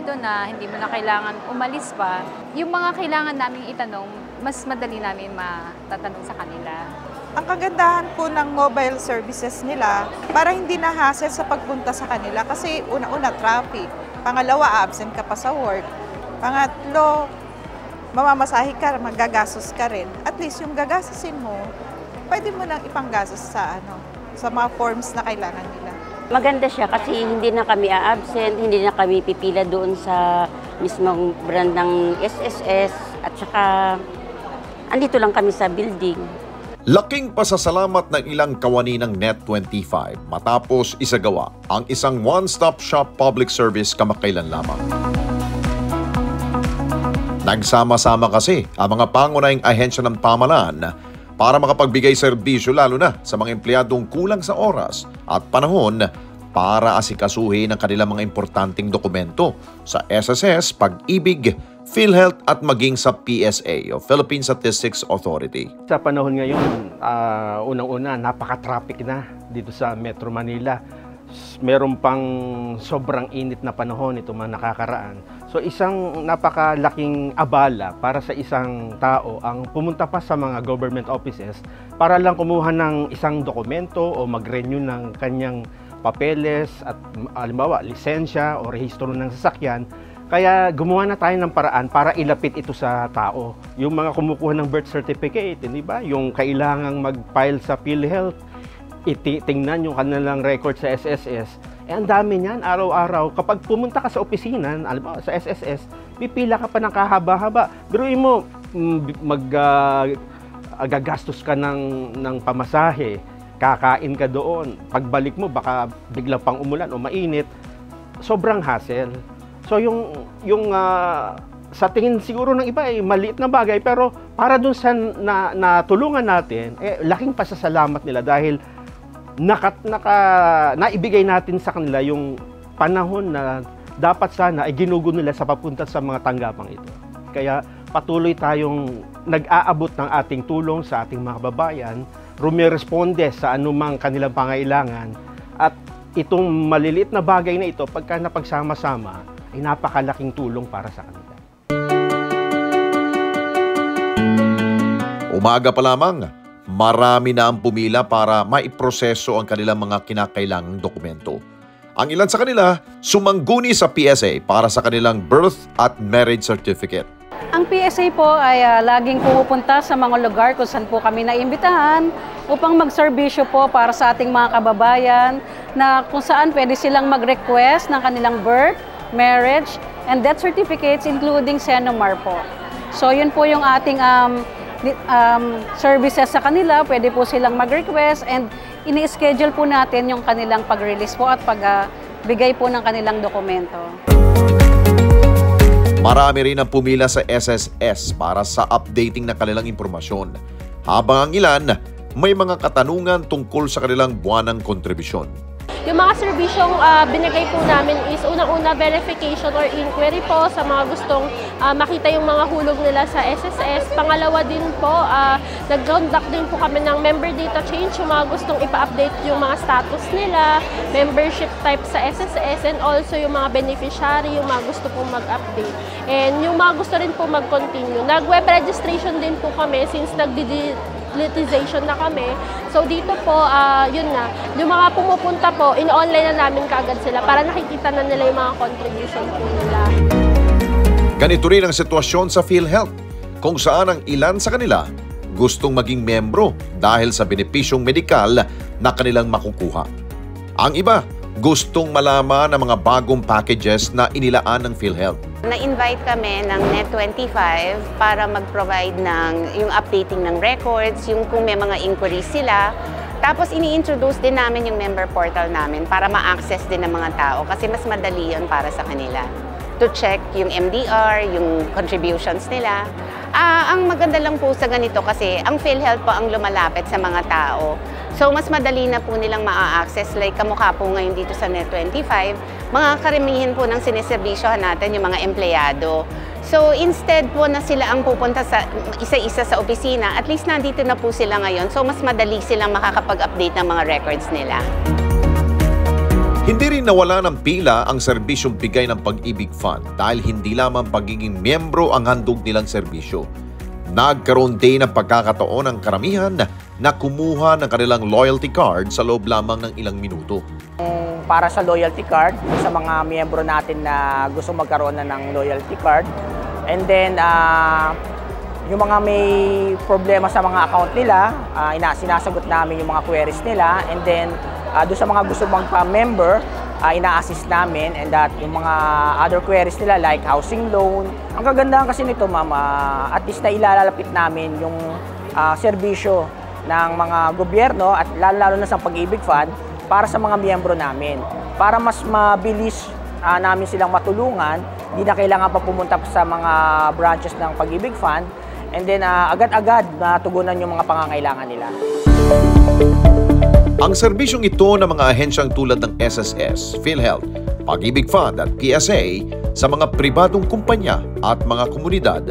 dito na hindi mo na kailangan umalis pa, yung mga kailangan naming itanong, mas madali namin matatanong sa kanila. Ang kagandahan po ng mobile services nila, para hindi na hassle sa pagpunta sa kanila kasi una-una traffic, pangalawa absent ka pa sa work, pangatlo mamamasahe ka, magagastos ka rin. At least yung gagastusin mo, pwede mo nang ipanggastos sa mga forms na kailangan nila. Maganda siya kasi hindi na kami a-absent, hindi na kami pipila doon sa mismong brand ng SSS at saka andito lang kami sa building. Laking pasasalamat ng ilang kawani ng Net25 matapos isagawa ang isang one-stop shop public service kamakailan lamang. Nagsama-sama kasi ang mga pangunahing ahensya ng pamahalaan para makapagbigay serbisyo lalo na sa mga empleyadong kulang sa oras at panahon para asikasuhin ang kanilang mga importanteng dokumento sa SSS, Pag-ibig, PhilHealth at maging sa PSA o Philippine Statistics Authority. Sa panahon ngayon, unang-una, napaka-traffic na dito sa Metro Manila. Meron pang sobrang init na panahon ito mga nakakaraan. So isang napakalaking abala para sa isang tao ang pumunta pa sa mga government offices para lang kumuha ng isang dokumento o mag-renew ng kanyang papeles at halimbawa lisensya o rehistro ng sasakyan. Kaya gumawa na tayo ng paraan para ilapit ito sa tao. Yung mga kumukuha ng birth certificate, di ba? Yung kailangang mag-file sa PhilHealth, tingnan yung kanilang record sa SSS. Ang dami niyan, araw-araw. Kapag pumunta ka sa opisina, alam mo, sa SSS, pipila ka pa ng kahaba-haba. Biruin mo, gagastos ka ng pamasahe, kakain ka doon. Pagbalik mo, baka biglang pang umulan o mainit. Sobrang hassle. So sa tingin siguro ng iba ay maliit na bagay, pero para dun sa natulungan natin, laking pasasalamat nila dahil naibigay natin sa kanila yung panahon na dapat sana ay ginugo nila sa papunta sa mga tanggapang ito. Kaya patuloy tayong nag-aabot ng ating tulong sa ating mga kababayan, rumiresponde sa anumang kanilang pangailangan, at itong maliliit na bagay na ito, pagka napagsama-sama, ay napakalaking tulong para sa kanila. Umaga pa lamang, marami na ang pumila para maiproseso ang kanilang mga kinakailangang dokumento. Ang ilan sa kanila, sumangguni sa PSA para sa kanilang birth at marriage certificate. Ang PSA po ay laging pumupunta sa mga lugar kung saan po kami naimbitahan upang magserbisyo po para sa ating mga kababayan na kung saan pwede silang mag-request ng kanilang birth, marriage, and death certificates including Senomar po. So yun po yung ating services sa kanila. Pwede po silang mag-request and ini-schedule po natin yung kanilang pag-release po at pagbigay po ng kanilang dokumento. Marami rin ang pumila sa SSS para sa updating ng kanilang impormasyon, habang ang ilan may mga katanungan tungkol sa kanilang buwanang kontribusyon. Yung mga serbisyong binigay po namin is unang-una verification or inquiry po sa mga gustong makita yung mga hulog nila sa SSS. Pangalawa din po, nag-conduct din po kami ng member data change, yung mga gustong ipa-update yung mga status nila, membership type sa SSS, and also yung mga beneficiary, yung mga gusto pong mag-update. And yung mga gusto rin po mag-continue. Nag-web registration din po kami since digitization na kami. So dito po, yun nga, yung mga pumupunta po, in-online na namin kaagad sila para nakikita na nila yung mga contribution po nila. Ganito rin ang sitwasyon sa PhilHealth, kung saan ang ilan sa kanila gustong maging membro dahil sa benepisyong medikal na kanilang makukuha. Ang iba, gustong malaman ang mga bagong packages na inilaan ng PhilHealth. Na-invite kami ng Net25 para mag-provide ng yung updating ng records, yung kung may mga inquiries sila. Tapos ini-introduce din namin yung member portal namin para ma-access din ng mga tao kasi mas madali yun para sa kanila. To check yung MDR, yung contributions nila. Ang maganda lang po sa ganito kasi ang PhilHealth po ang lumalapit sa mga tao. So mas madali na po nilang ma-access, like kamukha po ngayon dito sa Net25, mga karamihan po ng siniserbisyohan natin yung mga empleyado. So instead po na sila ang pupunta sa isa-isa sa opisina, at least nandito na po sila ngayon. So mas madali silang makakapag-update ng mga records nila. Hindi rin rin nawala ng pila ang serbisyong bigay ng Pag-ibig Fund dahil hindi lamang pagiging miyembro ang handog nilang serbisyo. Nagkaroon din ng pagkakataon ang karamihan na kumuha ng kanilang loyalty card sa loob lamang ng ilang minuto. Para sa loyalty card, sa mga miyembro natin na gusto magkaroon na ng loyalty card. And then, yung mga may problema sa mga account nila, sinasagot namin yung mga queries nila. And then, doon sa mga gusto magpa-member, ina-assist namin. And that yung mga other queries nila like housing loan. Ang kagandahan kasi nito, ma'am, at least na ilalapit namin yung serbisyo ng mga gobyerno at lalo na sa Pag-ibig Fund para sa mga miyembro namin. Para mas mabilis namin silang matulungan, hindi na kailangan pa pumunta sa mga branches ng Pag-ibig Fund. And then agad-agad natugunan yung mga pangangailangan nila. Ang serbisyong ito ng mga ahensyang tulad ng SSS, PhilHealth, Pag-ibig Fund at PSA sa mga pribadong kumpanya at mga komunidad,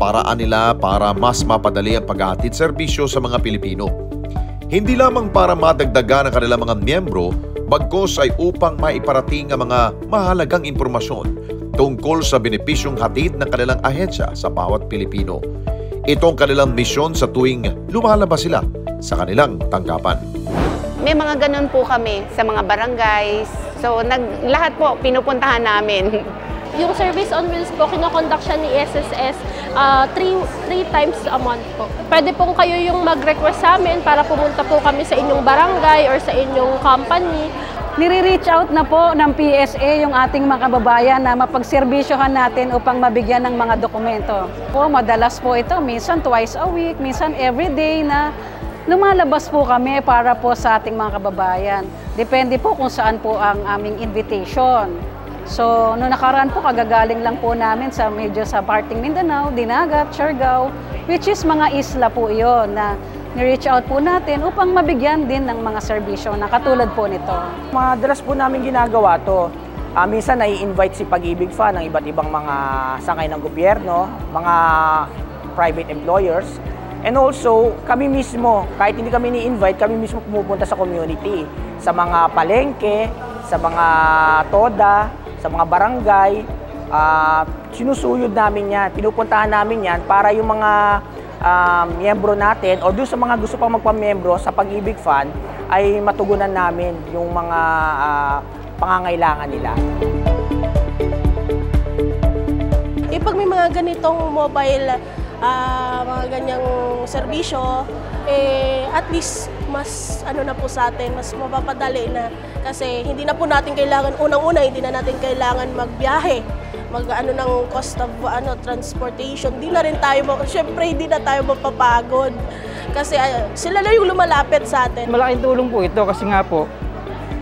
paraan nila para mas mapadali ang paghahatid serbisyo sa mga Pilipino. Hindi lamang para madagdagan ang kanilang mga miyembro, bagkus ay upang maiparating ang mga mahalagang impormasyon tungkol sa benepisyong hatid ng kanilang ahensya sa bawat Pilipino. Ito ang kanilang misyon sa tuwing lumalabas sila sa kanilang tanggapan. May mga ganun po kami sa mga barangays. So, lahat po pinupuntahan namin. Yung Service on Wheels po, kinokonduct siya ni SSS three times a month po. Pwede pong kayo yung mag-request sa amin para pumunta po kami sa inyong barangay or sa inyong company. Nire-reach out na po ng PSA yung ating mga kababayan na mapagserbisyohan natin upang mabigyan ng mga dokumento. Madalas po ito, minsan twice a week, minsan every day na lumalabas po kami para po sa ating mga kababayan. Depende po kung saan po ang aming invitation. So, noong nakaraan po, kagagaling lang po namin sa medyo sa Parting Mindanao, Dinagat, Siargao, which is mga isla po iyon na ni-reach out po natin upang mabigyan din ng mga serbisyo na katulad po nito. Madalas po namin ginagawa to. Minsan nai-invite si Pag-ibig Fund ng iba't ibang mga sangay ng gobyerno, mga private employers. And also, kami mismo, kahit hindi kami ni-invite, kami mismo pumupunta sa community, sa mga palengke, sa mga toda, sa mga barangay, sinusuyod namin yan, pinupuntahan namin yan para yung mga miyembro natin o doon sa mga gusto pang magpamiyembro sa Pag-ibig Fund ay matugunan namin yung mga pangangailangan nila. Pag may mga ganitong mobile, mga ganyang serbisyo, at least mas na po sa atin, mas mapapadali na kasi hindi na po natin kailangan, unang-una hindi na natin kailangan magbiyahe, ng cost of transportation. Hindi na rin tayo, syempre hindi na tayo mapapagod kasi sila na yung lumalapit sa atin. Malaking tulong po ito kasi nga po,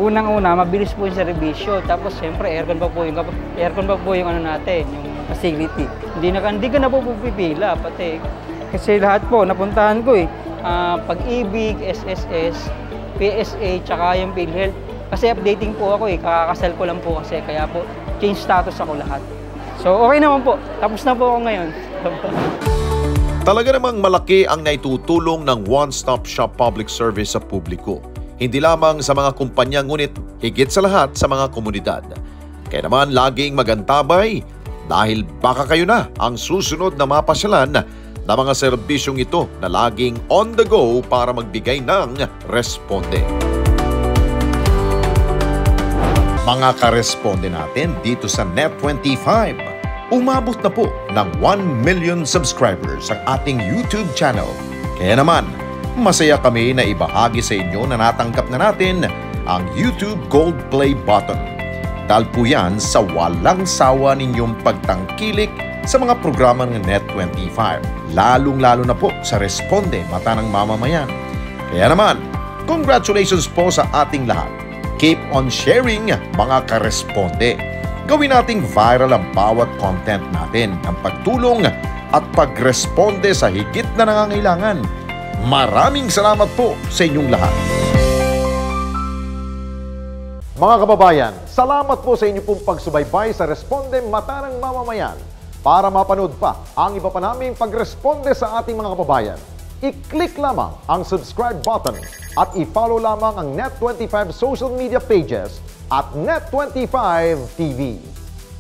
unang-una mabilis po yung serbisyo, tapos syempre aircon pa po yung natin, yung facility. Hindi ka na po pipila pati. Kasi lahat po napuntahan ko Pag-ibig, SSS, PSA, tsaka yung PhilHealth. Kasi updating po ako kakakasal ko lang po kasi kaya po change status ako lahat. So okay naman po, tapos na po ako ngayon. Talaga namang malaki ang naitutulong ng one-stop shop public service sa publiko. Hindi lamang sa mga kumpanya ngunit higit sa lahat sa mga komunidad. Kaya naman laging magantabay dahil baka kayo na ang susunod na mapasyalan na mga serbisyong ito na laging on the go para magbigay ng responde. Mga karesponde natin dito sa Net25, umabot na po ng 1 million subscribers ang ating YouTube channel. Kaya naman, masaya kami na ibahagi sa inyo na natanggap na natin ang YouTube Gold Play button. Dahil po yan sa walang sawa ninyong pagtangkilik sa mga programa ng Net25, lalong-lalo na po sa Responde Mata ng Mamamayan. Kaya naman, congratulations po sa ating lahat. Keep on sharing mga karesponde. Gawin nating viral ang bawat content natin ng pagtulong at pagresponde sa higit na nangangailangan. Maraming salamat po sa inyong lahat. Mga kababayan, salamat po sa inyong pong pagsubaybay sa Responde Mata ng Mamamayan. Para mapanood pa ang iba pa naming pagresponde sa ating mga kababayan, i-click lamang ang subscribe button at i-follow lamang ang Net25 social media pages at Net25 TV.